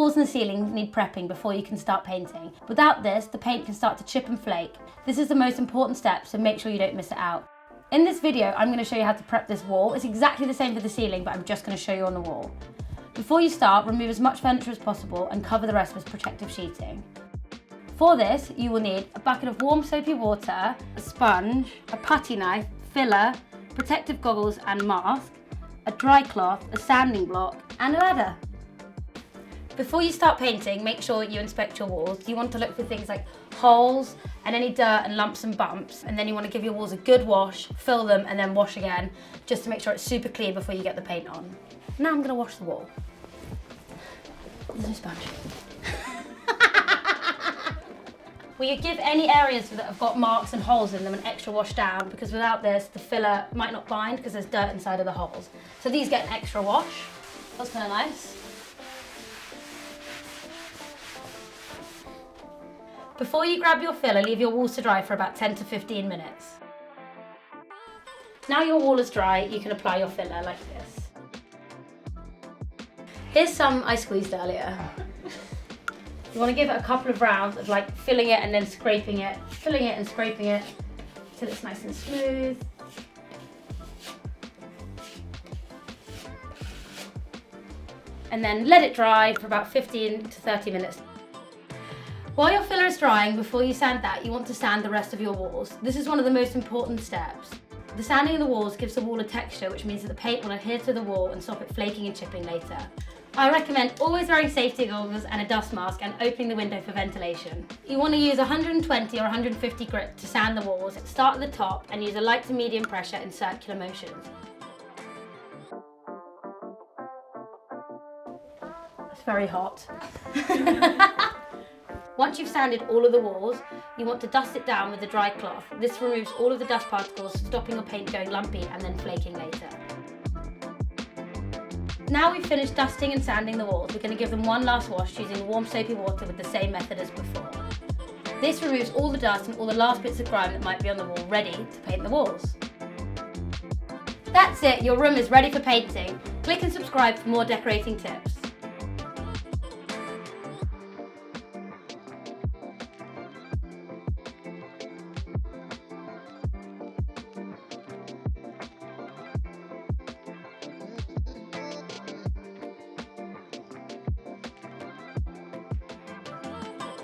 walls and the ceiling need prepping before you can start painting. Without this, the paint can start to chip and flake. This is the most important step, so make sure you don't miss it out. In this video, I'm going to show you how to prep this wall. It's exactly the same for the ceiling, but I'm just going to show you on the wall. Before you start, remove as much furniture as possible and cover the rest with protective sheeting. For this, you will need a bucket of warm soapy water, a sponge, a putty knife, filler, protective goggles and mask, a dry cloth, a sanding block and a ladder. Before you start painting, make sure you inspect your walls. You want to look for things like holes and any dirt and lumps and bumps, and then you want to give your walls a good wash, fill them and then wash again, just to make sure it's super clean before you get the paint on. Now I'm going to wash the wall. There's no sponge. We give any areas that have got marks and holes in them an extra wash down, because without this, the filler might not bind because there's dirt inside of the holes. So these get an extra wash. That's kind of nice. Before you grab your filler, leave your walls to dry for about 10 to 15 minutes. Now your wall is dry, you can apply your filler like this. Here's some I squeezed earlier. You want to give it a couple of rounds of like filling it and then scraping it, filling it and scraping it till it's nice and smooth. And then let it dry for about 15 to 30 minutes. While your filler is drying, before you sand that, you want to sand the rest of your walls. This is one of the most important steps. The sanding of the walls gives the wall a texture, which means that the paint will adhere to the wall and stop it flaking and chipping later. I recommend always wearing safety goggles and a dust mask and opening the window for ventilation. You want to use 120 or 150 grit to sand the walls. Start at the top and use a light to medium pressure in circular motions. It's very hot. Once you've sanded all of the walls, you want to dust it down with a dry cloth. This removes all of the dust particles, stopping your paint going lumpy and then flaking later. Now we've finished dusting and sanding the walls, we're going to give them one last wash using warm soapy water with the same method as before. This removes all the dust and all the last bits of grime that might be on the wall, ready to paint the walls. That's it, your room is ready for painting. Click and subscribe for more decorating tips.